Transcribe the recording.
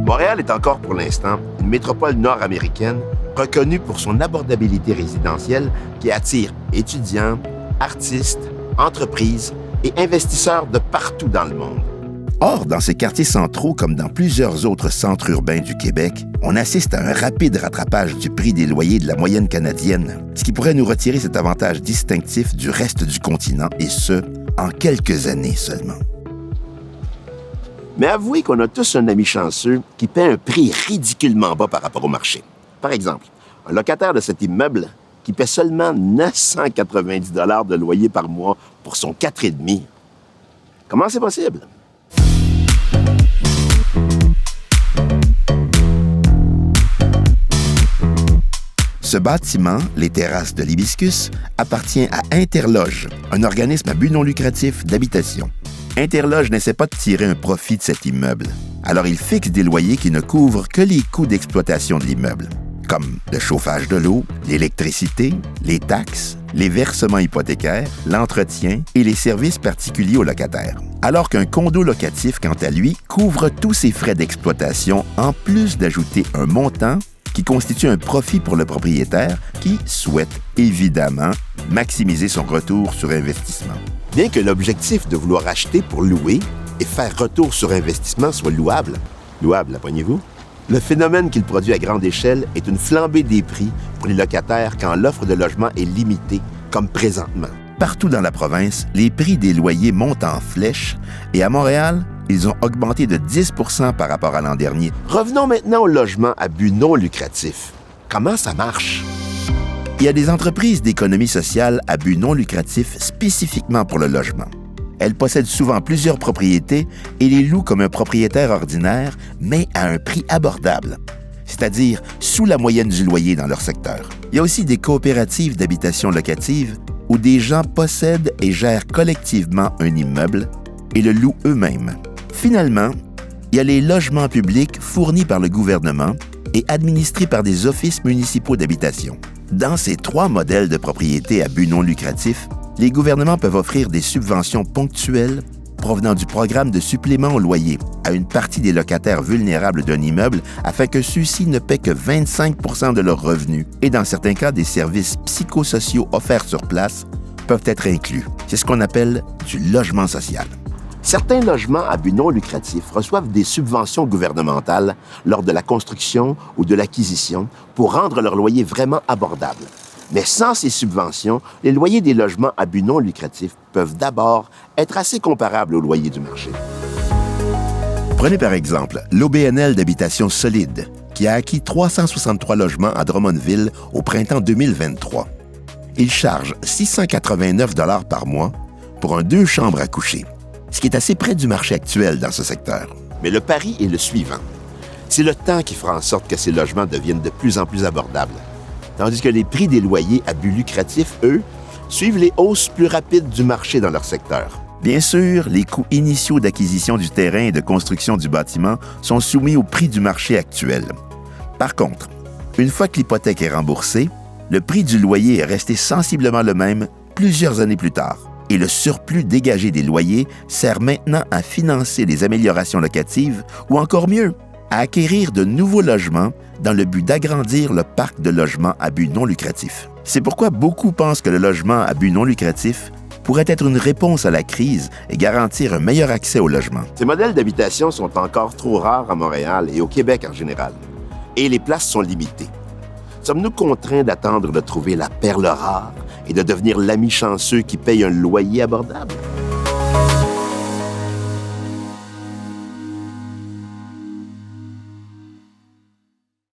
Montréal est encore pour l'instant une métropole nord-américaine reconnue pour son abordabilité résidentielle qui attire étudiants, artistes, entreprises et investisseurs de partout dans le monde. Or, dans ces quartiers centraux, comme dans plusieurs autres centres urbains du Québec, on assiste à un rapide rattrapage du prix des loyers de la moyenne canadienne, ce qui pourrait nous retirer cet avantage distinctif du reste du continent, et ce, en quelques années seulement. Mais avouez qu'on a tous un ami chanceux qui paie un prix ridiculement bas par rapport au marché. Par exemple, un locataire de cet immeuble qui paie seulement 990 $ de loyer par mois pour son 4,5. Comment c'est possible? Ce bâtiment, les terrasses de l'Hibiscus, appartient à Interloge, un organisme à but non lucratif d'habitation. Interloge n'essaie pas de tirer un profit de cet immeuble. Alors il fixe des loyers qui ne couvrent que les coûts d'exploitation de l'immeuble, comme le chauffage de l'eau, l'électricité, les taxes, les versements hypothécaires, l'entretien et les services particuliers aux locataires. Alors qu'un condo locatif, quant à lui, couvre tous ses frais d'exploitation en plus d'ajouter un montant qui constitue un profit pour le propriétaire qui souhaite évidemment maximiser son retour sur investissement. Bien que l'objectif de vouloir acheter pour louer et faire retour sur investissement soit louable, apprenez-vous, le phénomène qu'il produit à grande échelle est une flambée des prix pour les locataires quand l'offre de logement est limitée, comme présentement. Partout dans la province, les prix des loyers montent en flèche et à Montréal, ils ont augmenté de 10 % par rapport à l'an dernier. Revenons maintenant au logement à but non lucratif. Comment ça marche? Il y a des entreprises d'économie sociale à but non lucratif spécifiquement pour le logement. Elles possèdent souvent plusieurs propriétés et les louent comme un propriétaire ordinaire, mais à un prix abordable, c'est-à-dire sous la moyenne du loyer dans leur secteur. Il y a aussi des coopératives d'habitation locative où des gens possèdent et gèrent collectivement un immeuble et le louent eux-mêmes. Finalement, il y a les logements publics fournis par le gouvernement et administrés par des offices municipaux d'habitation. Dans ces trois modèles de propriété à but non lucratif, les gouvernements peuvent offrir des subventions ponctuelles provenant du programme de supplément au loyer à une partie des locataires vulnérables d'un immeuble afin que ceux-ci ne paient que 25 % de leurs revenus. Et dans certains cas, des services psychosociaux offerts sur place peuvent être inclus. C'est ce qu'on appelle du logement social. Certains logements à but non lucratif reçoivent des subventions gouvernementales lors de la construction ou de l'acquisition pour rendre leur loyer vraiment abordable. Mais sans ces subventions, les loyers des logements à but non lucratif peuvent d'abord être assez comparables aux loyers du marché. Prenez par exemple l'OBNL d'habitation solide, qui a acquis 363 logements à Drummondville au printemps 2023. Il charge 689 $ par mois pour un 2 chambres à coucher, ce qui est assez près du marché actuel dans ce secteur. Mais le pari est le suivant. C'est le temps qui fera en sorte que ces logements deviennent de plus en plus abordables, tandis que les prix des loyers à but lucratif, eux, suivent les hausses plus rapides du marché dans leur secteur. Bien sûr, les coûts initiaux d'acquisition du terrain et de construction du bâtiment sont soumis au prix du marché actuel. Par contre, une fois que l'hypothèque est remboursée, le prix du loyer est resté sensiblement le même plusieurs années plus tard. Et le surplus dégagé des loyers sert maintenant à financer les améliorations locatives ou encore mieux, à acquérir de nouveaux logements dans le but d'agrandir le parc de logements à but non lucratif. C'est pourquoi beaucoup pensent que le logement à but non lucratif pourrait être une réponse à la crise et garantir un meilleur accès au logement. Ces modèles d'habitation sont encore trop rares à Montréal et au Québec en général, et les places sont limitées. Sommes-nous contraints d'attendre de trouver la perle rare et de devenir l'ami chanceux qui paye un loyer abordable?